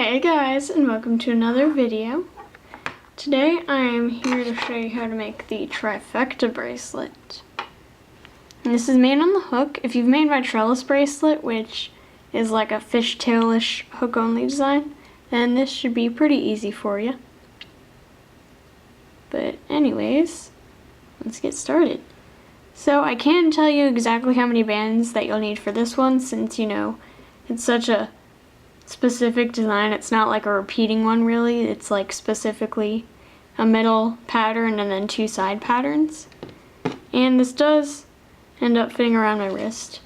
Hey guys, and welcome to another video. Today I am here to show you how to make the Trifecta bracelet. And this is made on the hook. If you've made my trellis bracelet, which is like a fishtail-ish hook-only design, then this should be pretty easy for you. But anyways, let's get started. So I can't tell you exactly how many bands that you'll need for this one, since it's such a specific design. It's not like a repeating one really. It's like specifically a middle pattern and then two side patterns. And this does end up fitting around my wrist.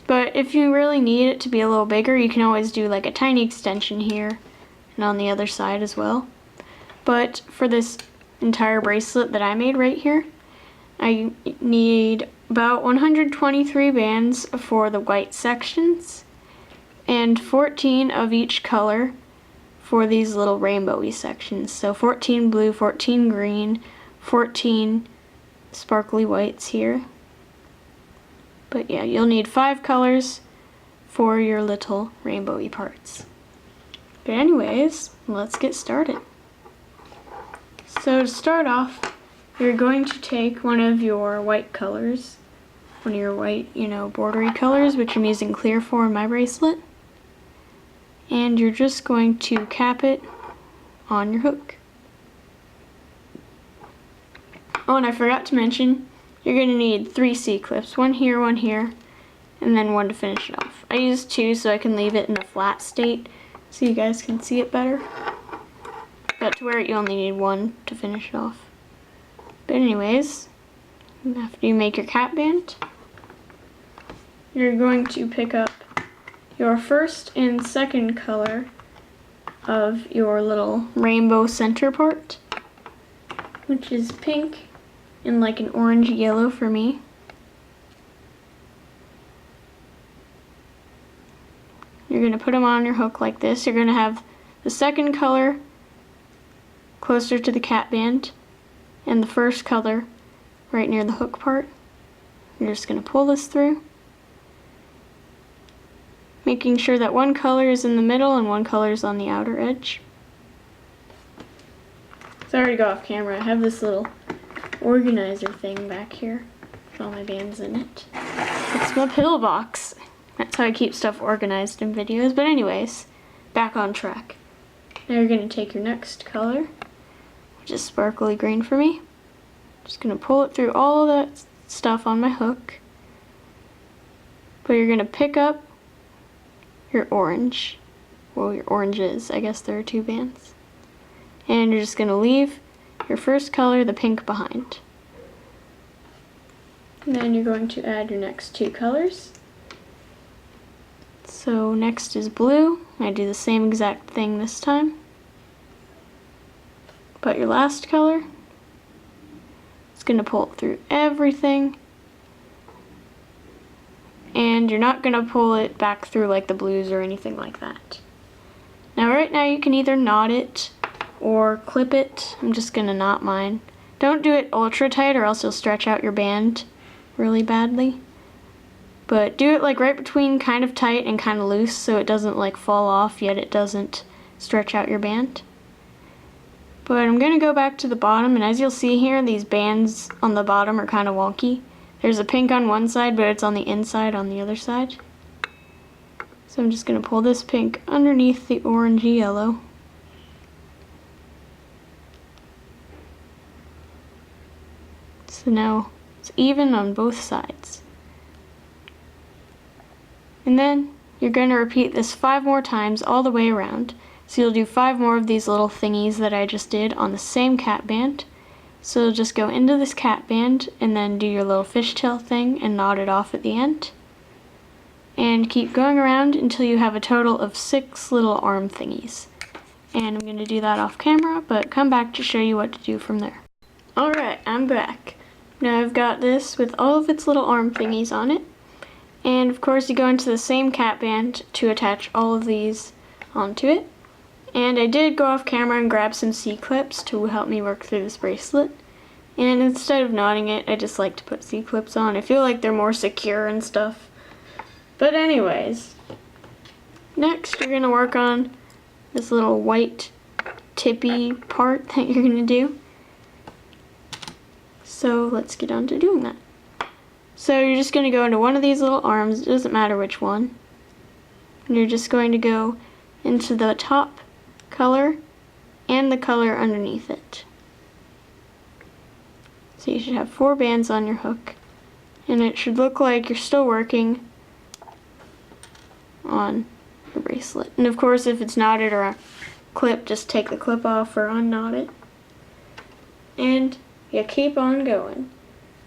But if you really need it to be a little bigger, you can always do like a tiny extension here and on the other side as well. But for this entire bracelet that I made right here, I need about 123 bands for the white sections and 14 of each color for these little rainbowy sections. So 14 blue, 14 green, 14 sparkly whites here. But yeah, you'll need 5 colors for your little rainbowy parts. But anyways, let's get started. So to start off, you're going to take one of your white colors, one of your white, bordery colors, which I'm using clear for in my bracelet. And you're just going to cap it on your hook. Oh, and I forgot to mention, you're going to need 3 C-clips, one here, and then one to finish it off. I used 2 so I can leave it in a flat state so you guys can see it better. But to wear it, you only need 1 to finish it off. But anyways, after you make your cap band, you're going to pick up your first and second color of your little rainbow center part, which is pink and like an orange yellow for me. You're going to put them on your hook like this. You're going to have the second color closer to the cap band and the first color right near the hook part. You're just going to pull this through, making sure that one color is in the middle and one color is on the outer edge. Sorry to go off camera, I have this little organizer thing back here with all my bands in it. It's my pill box. That's how I keep stuff organized in videos. But anyways, back on track. Now you're going to take your next color, which is sparkly green for me. Just going to pull it through all of that stuff on my hook. But you're going to pick up your orange, well, your oranges, I guess there are 2 bands, and you're just going to leave your first color, the pink, behind. And then you're going to add your next 2 colors. So next is blue. I do the same exact thing this time, but your last color is going to pull it through everything. And you're not going to pull it back through like the blues or anything like that. Now right now you can either knot it or clip it. I'm just going to knot mine. Don't do it ultra tight or else you'll stretch out your band really badly. But do it like right between kind of tight and kind of loose so it doesn't like fall off yet it doesn't stretch out your band. But I'm going to go back to the bottom, and as you'll see here, these bands on the bottom are kind of wonky. There's a pink on one side, but it's on the inside on the other side. So I'm just going to pull this pink underneath the orangey yellow. So now it's even on both sides. And then you're going to repeat this 5 more times all the way around. So you'll do 5 more of these little thingies that I just did on the same cap band. So just go into this cap band and then do your little fishtail thing and knot it off at the end. And keep going around until you have a total of 6 little arm thingies. And I'm going to do that off camera, but come back to show you what to do from there. Alright, I'm back. Now I've got this with all of its little arm thingies on it. And of course you go into the same cap band to attach all of these onto it. And I did go off camera and grab some C-clips to help me work through this bracelet. And instead of knotting it, I just like to put C-clips on. I feel like they're more secure and stuff. But anyways, next you're going to work on this little white tippy part that you're going to do. So let's get on to doing that. So you're just going to go into one of these little arms, it doesn't matter which one. And you're just going to go into the top color and the color underneath it. So you should have 4 bands on your hook, and it should look like you're still working on the bracelet. And of course, if it's knotted or a clip, just take the clip off or unknot it. And you keep on going.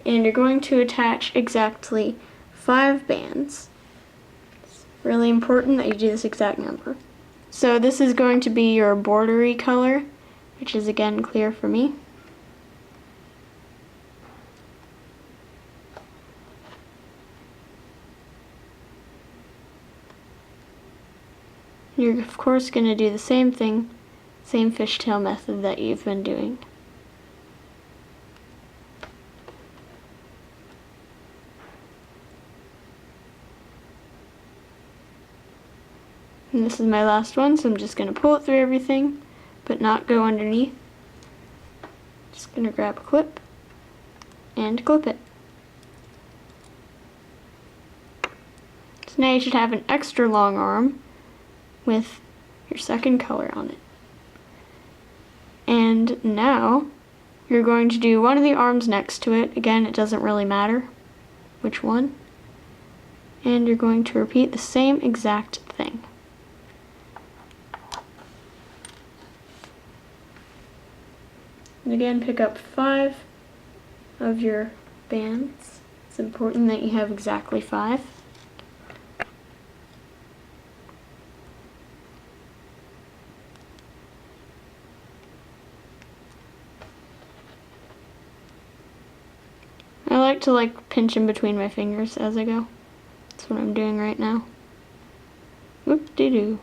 And you're going to attach exactly 5 bands. It's really important that you do this exact number. So this is going to be your bordery color, which is again clear for me. You're of course going to do the same thing, same fishtail method that you've been doing. And this is my last one, so I'm just going to pull it through everything, but not go underneath. Just going to grab a clip and clip it. So now you should have an extra long arm with your second color on it. And now you're going to do one of the arms next to it. Again, it doesn't really matter which one. And you're going to repeat the same exact thing. And again, pick up 5 of your bands. It's important that you have exactly 5. I like to pinch in between my fingers as I go. That's what I'm doing right now. Whoop-de-doo.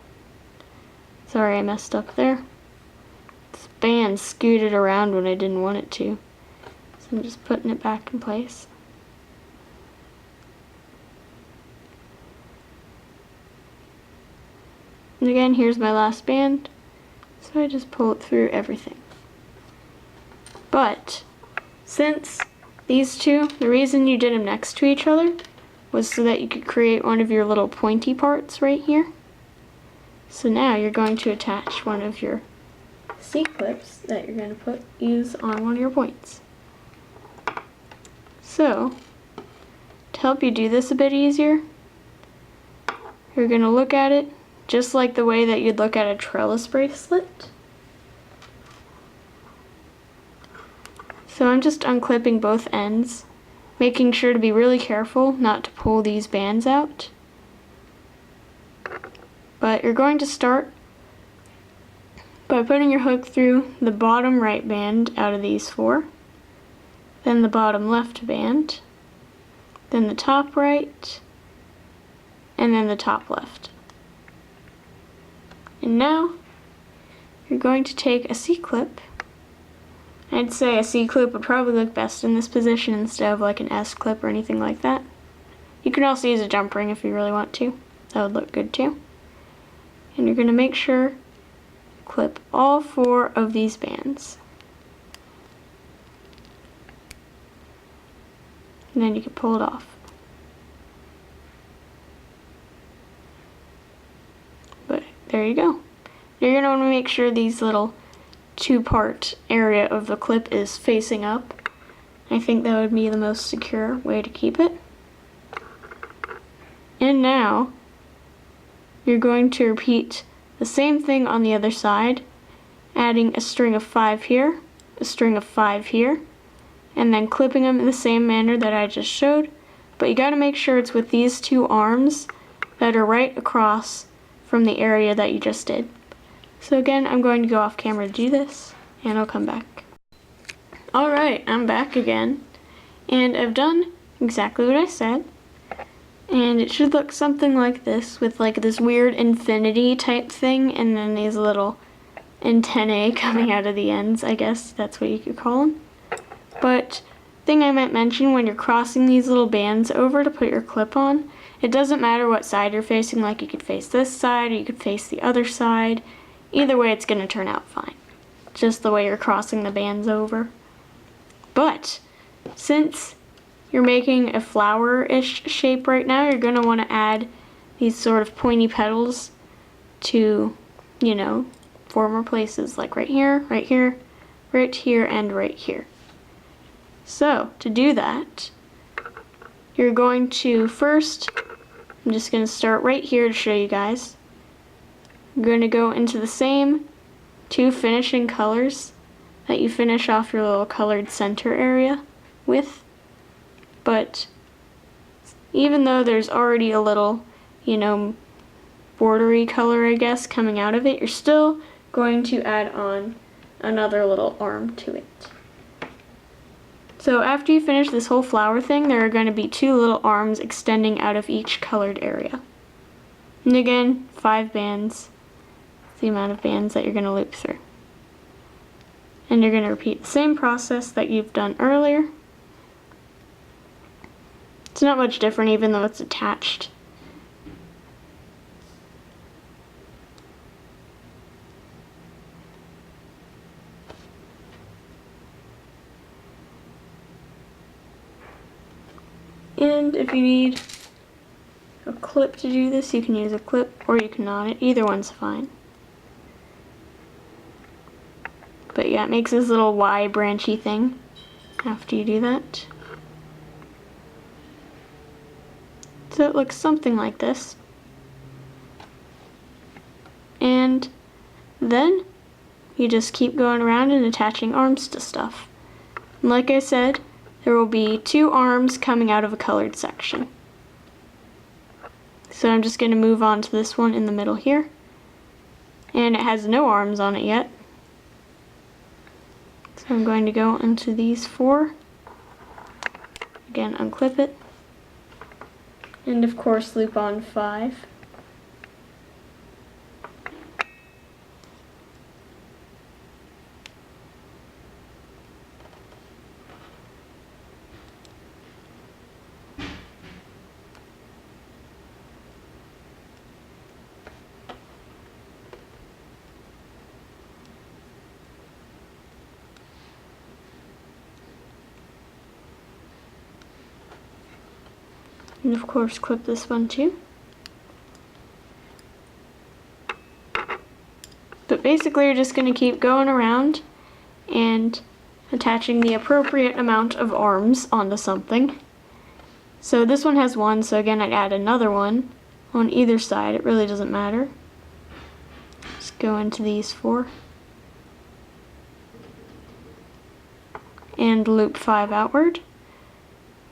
Sorry I messed up there. This band scooted around when I didn't want it to. So I'm just putting it back in place. And again, here's my last band. So I just pull it through everything. But since these two, the reason you did them next to each other was so that you could create one of your little pointy parts right here. So now you're going to attach one of your C-clips that you're going to use on one of your points. So, to help you do this a bit easier, you're going to look at it just like the way that you'd look at a trellis bracelet. So I'm just unclipping both ends, making sure to be really careful not to pull these bands out. But you're going to start by putting your hook through the bottom right band out of these 4, then the bottom left band, then the top right, and then the top left. And now you're going to take a C-clip. I'd say a C-clip would probably look best in this position instead of like an S-clip or anything like that. You can also use a jump ring if you really want to. That would look good too. And you're going to make sure you clip all 4 of these bands. And then you can pull it off. But there you go. You're going to want to make sure these little 2-part area of the clip is facing up. I think that would be the most secure way to keep it. And now you're going to repeat the same thing on the other side, adding a string of 5 here, a string of 5 here, and then clipping them in the same manner that I just showed. But you gotta make sure it's with these 2 arms that are right across from the area that you just did. So again, I'm going to go off camera to do this, and I'll come back. Alright, I'm back again, and I've done exactly what I said, and it should look something like this, with like this weird infinity type thing, and then these little antennae coming out of the ends, I guess that's what you could call them. But thing I might mention, when you're crossing these little bands over to put your clip on, it doesn't matter what side you're facing, like you could face this side or you could face the other side. Either way, it's going to turn out fine. Just the way you're crossing the bands over. But since you're making a flower-ish shape right now, you're going to want to add these sort of pointy petals to, you know, former places like right here, right here, right here, and right here. So to do that, you're going to first, I'm just going to start right here to show you guys. You're going to go into the same two finishing colors that you finish off your little colored center area with, but even though there's already a little, you know, bordery color, I guess, coming out of it, you're still going to add on another little arm to it. So after you finish this whole flower thing, there are going to be two little arms extending out of each colored area. And again, 5 bands, the amount of bands that you're going to loop through. And you're going to repeat the same process that you've done earlier. It's not much different even though it's attached. And if you need a clip to do this, you can use a clip or you can knot it. Either one's fine. But yeah, it makes this little Y branchy thing after you do that. So it looks something like this. And then you just keep going around and attaching arms to stuff. And like I said, there will be 2 arms coming out of a colored section. So I'm just going to move on to this one in the middle here. And it has no arms on it yet. So I'm going to go into these 4. Again, unclip it. And of course loop on 5. And of course clip this one too. But basically you're just going to keep going around and attaching the appropriate amount of arms onto something. So this one has 1, so again I'd add another one on either side. It really doesn't matter. Just go into these 4. And loop 5 outward.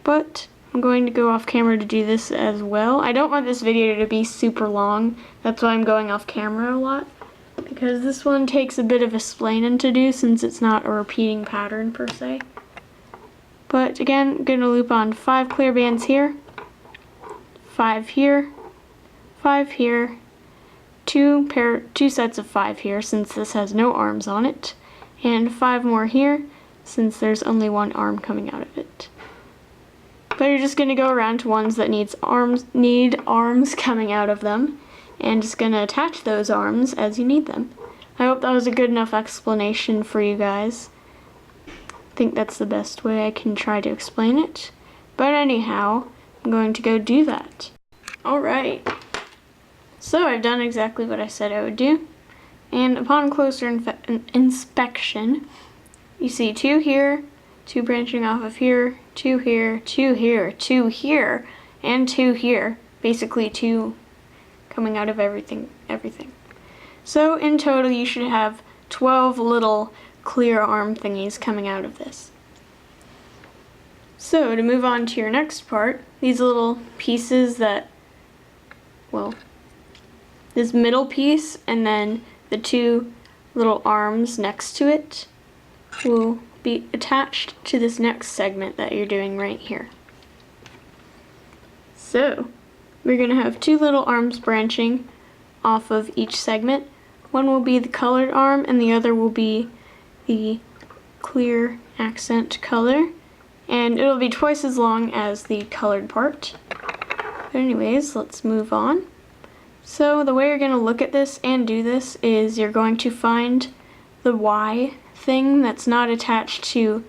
But I'm going to go off camera to do this as well. I don't want this video to be super long. That's why I'm going off camera a lot. Because this one takes a bit of explaining to do since it's not a repeating pattern per se. But again, I'm going to loop on 5 clear bands here, 5 here, 5 here, 2 sets of 5 here since this has no arms on it, and 5 more here since there's only 1 arm coming out of it. But you're just going to go around to ones that need arms coming out of them, and just going to attach those arms as you need them. I hope that was a good enough explanation for you guys. I think that's the best way I can try to explain it. But anyhow, I'm going to go do that. Alright, so I've done exactly what I said I would do, and upon closer inspection, you see 2 here, 2 branching off of here, 2 here, 2 here, 2 here, and 2 here. Basically 2 coming out of everything. So in total you should have 12 little clear arm thingies coming out of this. So to move on to your next part, these little pieces that, well, this middle piece and then the 2 little arms next to it will be attached to this next segment that you're doing right here. So we're going to have 2 little arms branching off of each segment. One will be the colored arm and the other will be the clear accent color, and it'll be twice as long as the colored part. But anyways, let's move on. So the way you're going to look at this and do this is you're going to find the Y thing that's not attached to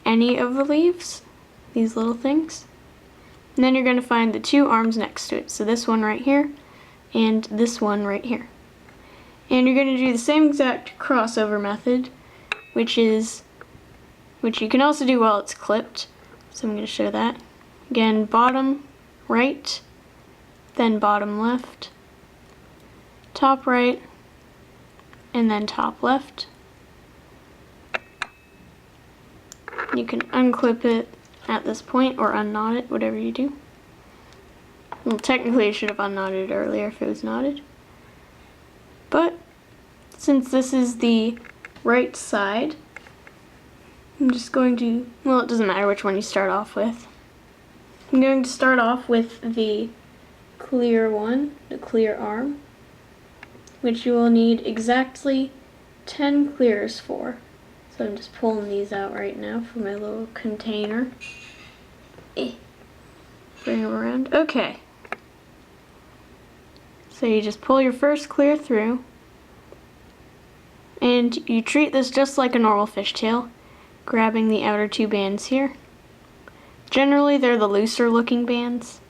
any of the leaves, these little things. And then you're going to find the two arms next to it. So this one right here and this one right here. And you're going to do the same exact crossover method, which you can also do while it's clipped. So I'm going to show that. Again, bottom right, then bottom left, top right, and then top left. You can unclip it at this point or unknot it, whatever you do. Well, technically I should have unknotted it earlier if it was knotted. But since this is the right side, I'm just going to, well, it doesn't matter which one you start off with. I'm going to start off with the clear one, the clear arm, which you will need exactly 10 clears for. So I'm just pulling these out right now from my little container. Bring them around. Okay. So you just pull your first clear through, and you treat this just like a normal fishtail, grabbing the outer two bands here. Generally they're the looser looking bands.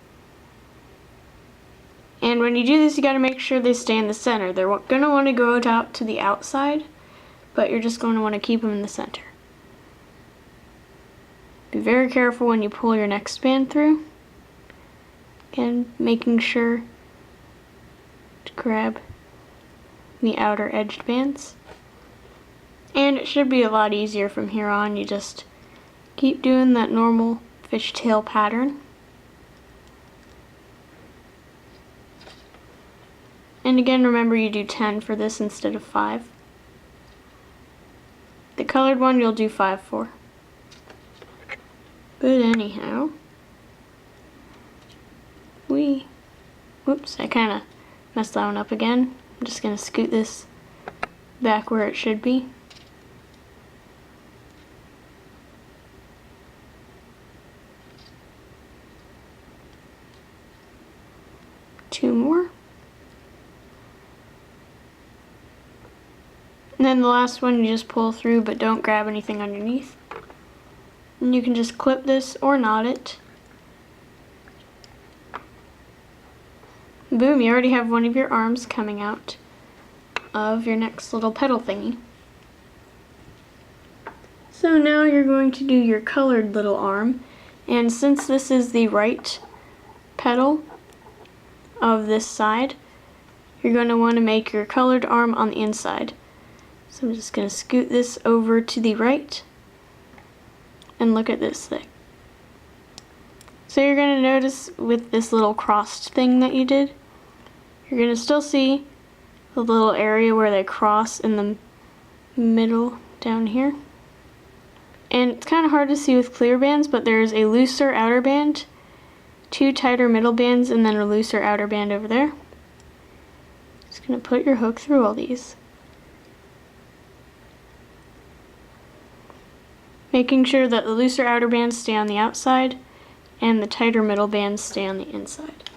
And when you do this, you gotta make sure they stay in the center. They're gonna wanna go out to the outside, but you're just gonna wanna keep them in the center. Be very careful when you pull your next band through. Again, making sure to grab the outer edged bands. And it should be a lot easier from here on. You just keep doing that normal fishtail pattern. And again, remember you do 10 for this instead of 5. The colored one you'll do 5 for. But anyhow, whoops, I kind of messed that one up again. I'm just going to scoot this back where it should be. Two more. And then the last one you just pull through, but don't grab anything underneath. And you can just clip this or knot it. Boom, you already have one of your arms coming out of your next little petal thingy. So now you're going to do your colored little arm, and since this is the right petal of this side, you're going to want to make your colored arm on the inside. So I'm just going to scoot this over to the right and look at this thing. So you're going to notice with this little crossed thing that you did, you're going to still see the little area where they cross in the middle down here. And it's kind of hard to see with clear bands, but there's a looser outer band, two tighter middle bands, and then a looser outer band over there. Just going to put your hook through all these. Making sure that the looser outer bands stay on the outside and the tighter middle bands stay on the inside.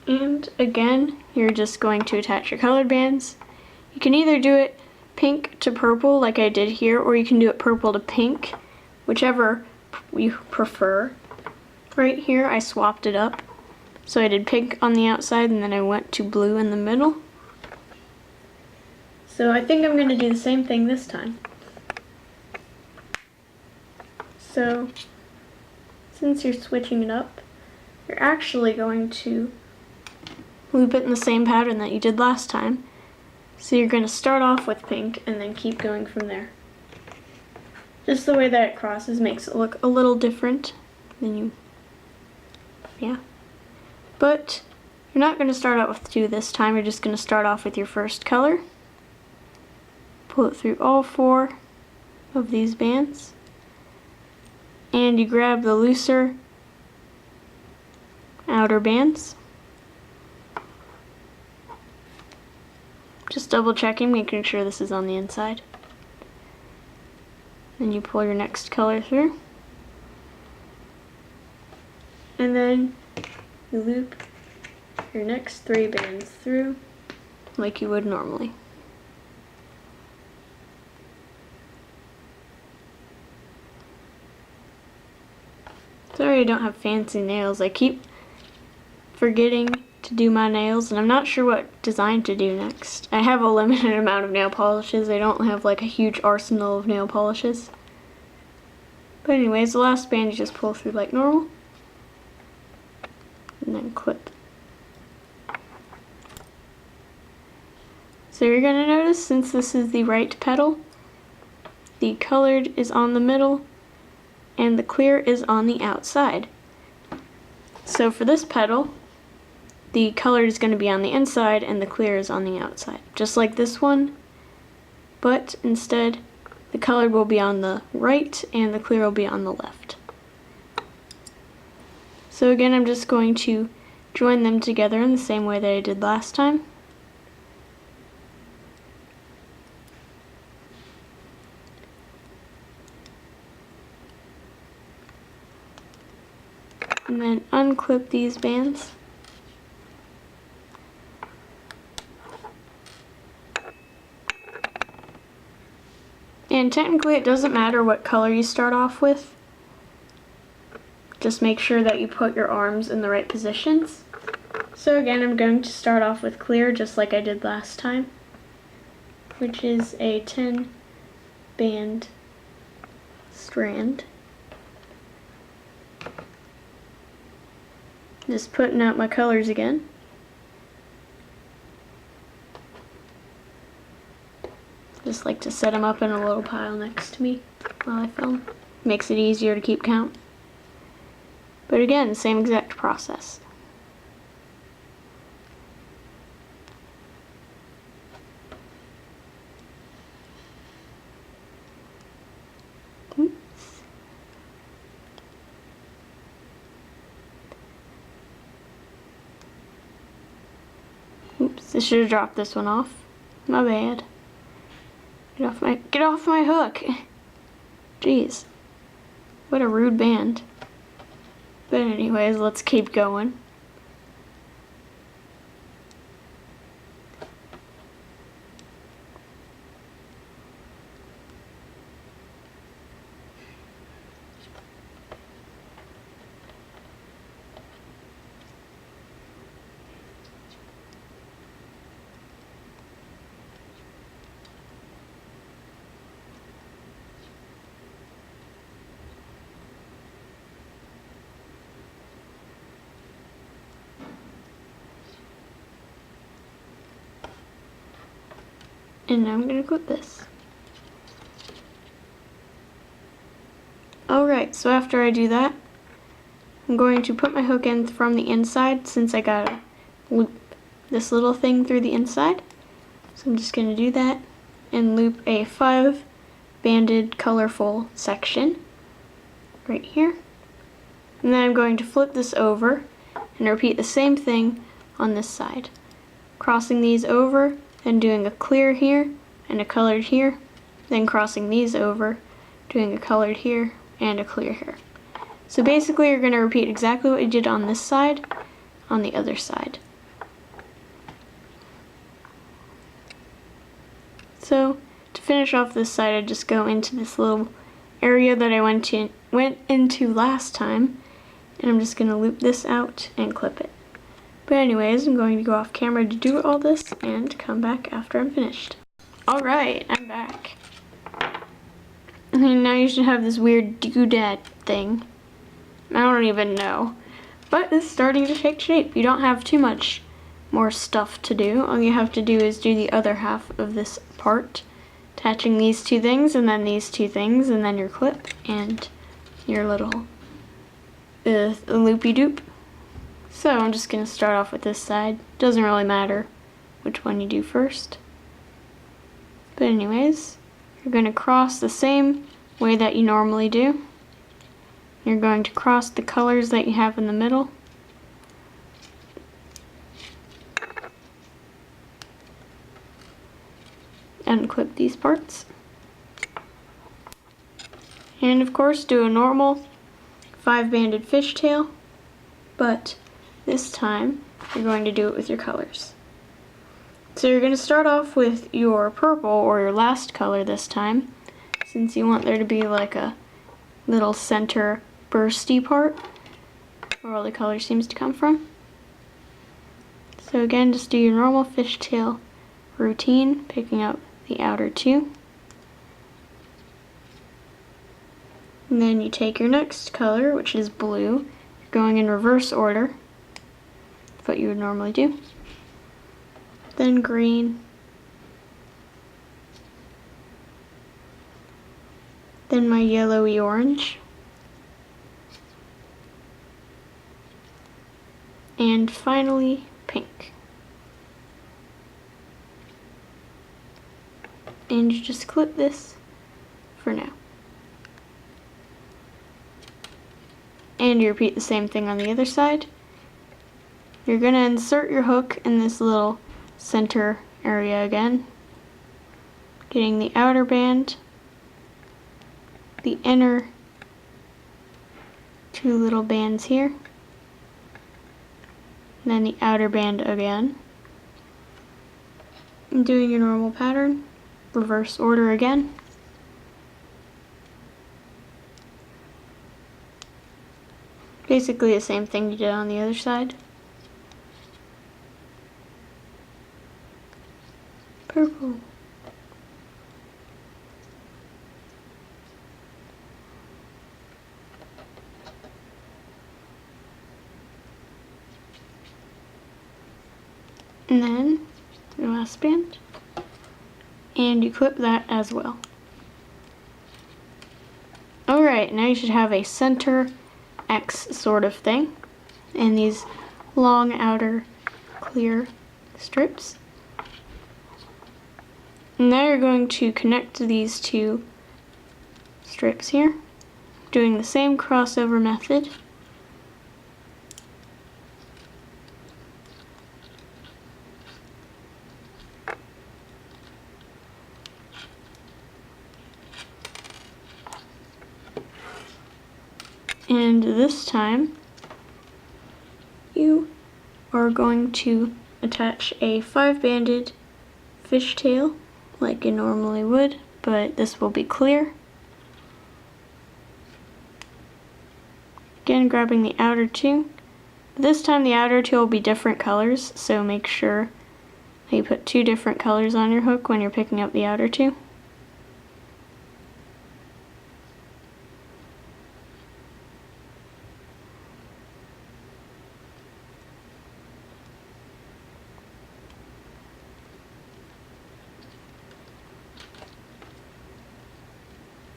And again, you're just going to attach your colored bands. You can either do it pink to purple like I did here, or you can do it purple to pink, whichever you prefer. Right here I swapped it up. So I did pink on the outside and then I went to blue in the middle. So I think I'm going to do the same thing this time. So since you're switching it up, you're actually going to loop it in the same pattern that you did last time. So you're going to start off with pink and then keep going from there. Just the way that it crosses makes it look a little different than yeah. But you're not going to start out with 2 this time, you're just going to start off with your first color. Pull it through all 4 of these bands. And you grab the looser outer bands. Just double checking, making sure this is on the inside. Then you pull your next color through. And then you loop your next 3 bands through like you would normally. Sorry I don't have fancy nails. I keep forgetting to do my nails, and I'm not sure what design to do next. I have a limited amount of nail polishes. I don't have like a huge arsenal of nail polishes. But anyways, the last band you just pull through like normal, and then clip. So you're going to notice, since this is the right petal, the colored is on the middle, and the clear is on the outside. So for this petal, the colored is going to be on the inside and the clear is on the outside, just like this one, but instead the colored will be on the right and the clear will be on the left. So again, I'm just going to join them together in the same way that I did last time. And then unclip these bands. And technically it doesn't matter what color you start off with. Just make sure that you put your arms in the right positions. So again, I'm going to start off with clear just like I did last time, which is a 10 band strand. Just putting out my colors again. Just like to set them up in a little pile next to me while I film. Makes it easier to keep count. But again, same exact process. Oops, I should have dropped this one off. My bad. Get off my hook. Jeez. What a rude band. But anyways, let's keep going. And now I'm going to clip this. Alright, so after I do that, I'm going to put my hook in from the inside since I got to loop this little thing through the inside. So I'm just going to do that and loop a 5 banded colorful section right here. And then I'm going to flip this over and repeat the same thing on this side. Crossing these over, then doing a clear here and a colored here, then crossing these over, doing a colored here and a clear here. So basically you're going to repeat exactly what you did on this side on the other side. So to finish off this side, I just go into this little area that I went into last time, and I'm just going to loop this out and clip it. But anyways, I'm going to go off camera to do all this and come back after I'm finished. Alright, I'm back. And now you should have this weird doodad thing. I don't even know. But it's starting to take shape. You don't have too much more stuff to do. All you have to do is do the other half of this part, attaching these 2 things and then these 2 things and then your clip and your little loopy-doop. So I'm just going to start off with this side. Doesn't really matter which one you do first. But anyways, you're going to cross the same way that you normally do. You're going to cross the colors that you have in the middle. And clip these parts. And of course do a normal 5-banded fishtail, but this time you're going to do it with your colors. So you're going to start off with your purple, or your last color this time, since you want there to be like a little center bursty part where all the color seems to come from. So again, just do your normal fishtail routine, picking up the outer two. And then you take your next color, which is blue, going in reverse order, what you would normally do. Then green, then my yellowy orange, and finally pink. And you just clip this for now. And you repeat the same thing on the other side. You're going to insert your hook in this little center area again, getting the outer band, the inner two little bands here, and then the outer band again. And doing your normal pattern, reverse order again. Basically the same thing you did on the other side. Purple. And then the last band, and you clip that as well. Alright, now you should have a center X sort of thing, and these long outer clear strips. And now you're going to connect these two strips here, doing the same crossover method. And this time, you are going to attach a 5-banded fishtail like you normally would, but this will be clear. Again, grabbing the outer two. This time the outer two will be different colors, so make sure that you put 2 different colors on your hook when you're picking up the outer two.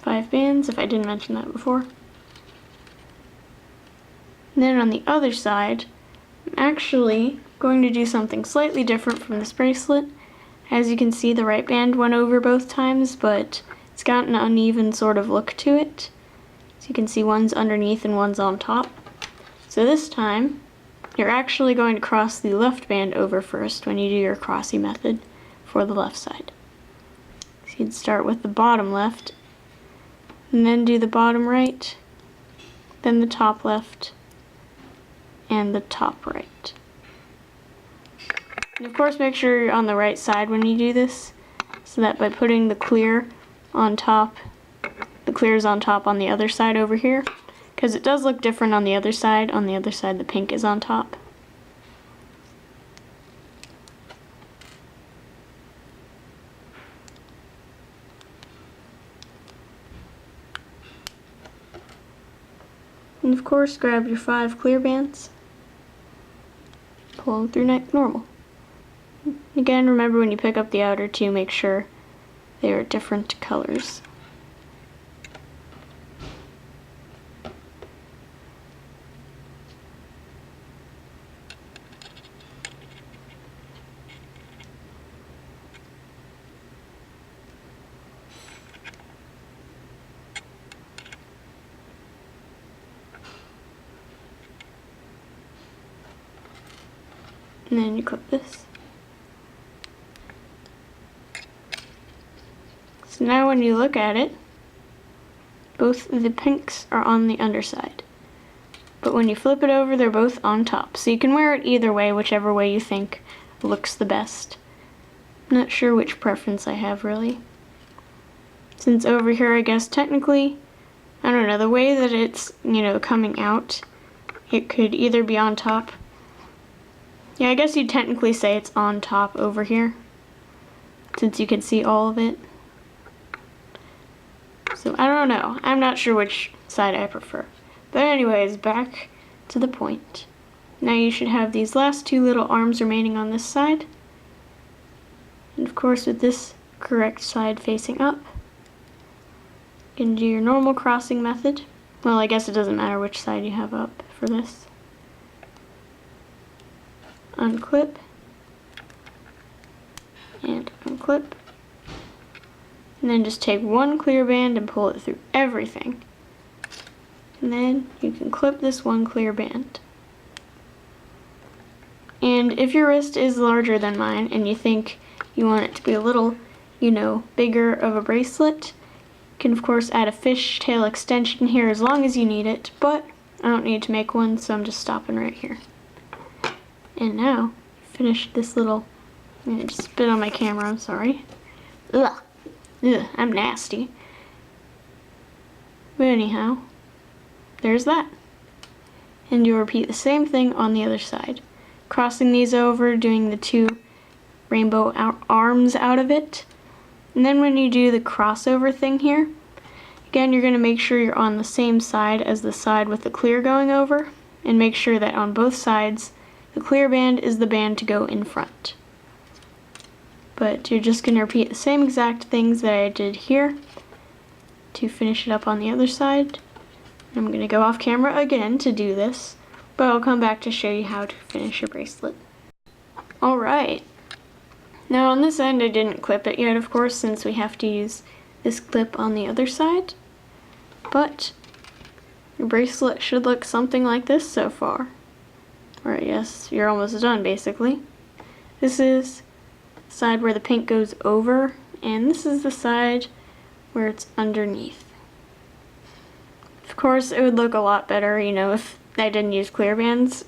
Five bands, if I didn't mention that before. And then on the other side, I'm actually going to do something slightly different from this bracelet. As you can see, the right band went over both times, but it's got an uneven sort of look to it. So you can see one's underneath and one's on top. So this time, you're actually going to cross the left band over first when you do your crossy method for the left side. So you'd start with the bottom left, and then do the bottom right, then the top left, and the top right. And of course make sure you're on the right side when you do this, so that by putting the clear on top, the clear is on top on the other side over here, because it does look different on the other side. On the other side the pink is on top. And of course, grab your 5 clear bands, pull them through like normal. Again, remember when you pick up the outer two, make sure they are different colors. And then you clip this. So now when you look at it, both the pinks are on the underside, but when you flip it over, they're both on top. So you can wear it either way, whichever way you think looks the best. I'm not sure which preference I have, really. Since over here, I guess technically, I don't know, the way that it's, you know, coming out, it could either be on top. Yeah, I guess you'd technically say it's on top over here, since you can see all of it. So I don't know. I'm not sure which side I prefer. But anyways, back to the point. Now you should have these last two little arms remaining on this side. And of course with this correct side facing up, you can do your normal crossing method. Well, I guess it doesn't matter which side you have up for this. Unclip. And unclip. And then just take one clear band and pull it through everything. And then you can clip this one clear band. And if your wrist is larger than mine and you think you want it to be a little, you know, bigger of a bracelet, you can of course add a fishtail extension here as long as you need it, but I don't need to make one, so I'm just stopping right here. And now, finish this little, I just spit on my camera, I'm sorry. Ugh. Ugh, I'm nasty. But anyhow, there's that. And you repeat the same thing on the other side. Crossing these over, doing the two rainbow arms out of it. And then when you do the crossover thing here, again, you're going to make sure you're on the same side as the side with the clear going over, and make sure that on both sides, the clear band is the band to go in front. But you're just going to repeat the same exact things that I did here to finish it up on the other side. I'm going to go off camera again to do this, but I'll come back to show you how to finish your bracelet. Alright, now on this end I didn't clip it yet, of course, since we have to use this clip on the other side, but your bracelet should look something like this so far. Alright, yes, you're almost done basically. This is the side where the pink goes over, and this is the side where it's underneath. Of course, it would look a lot better, you know, if I didn't use clear bands.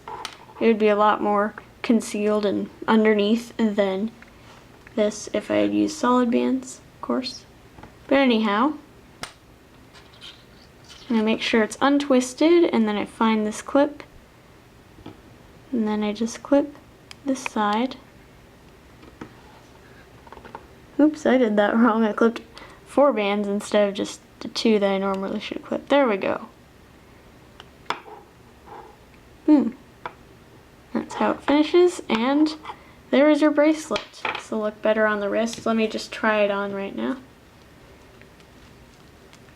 It would be a lot more concealed and underneath than this if I had used solid bands, of course. But anyhow, I'm going to make sure it's untwisted, and then I find this clip, and then I just clip this side. Oops, I did that wrong. I clipped 4 bands instead of just the 2 that I normally should clip. There we go. Boom. That's how it finishes, and there is your bracelet. This will look better on the wrist. Let me just try it on right now.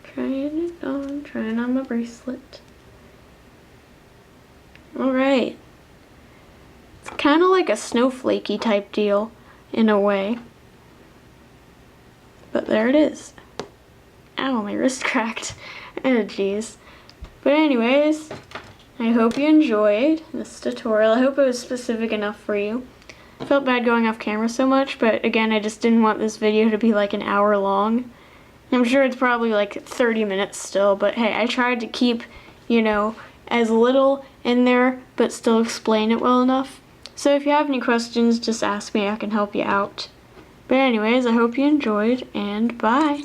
Trying on my bracelet. Alright. It's kind of like a snowflakey type deal, in a way. But there it is. Ow, my wrist cracked. Oh, jeez. But anyways, I hope you enjoyed this tutorial. I hope it was specific enough for you. I felt bad going off camera so much, but again, I just didn't want this video to be like an hour long. I'm sure it's probably like 30 minutes still, but hey, I tried to keep, you know, as little in there, but still explain it well enough. So if you have any questions, just ask me, I can help you out. But anyways, I hope you enjoyed, and bye!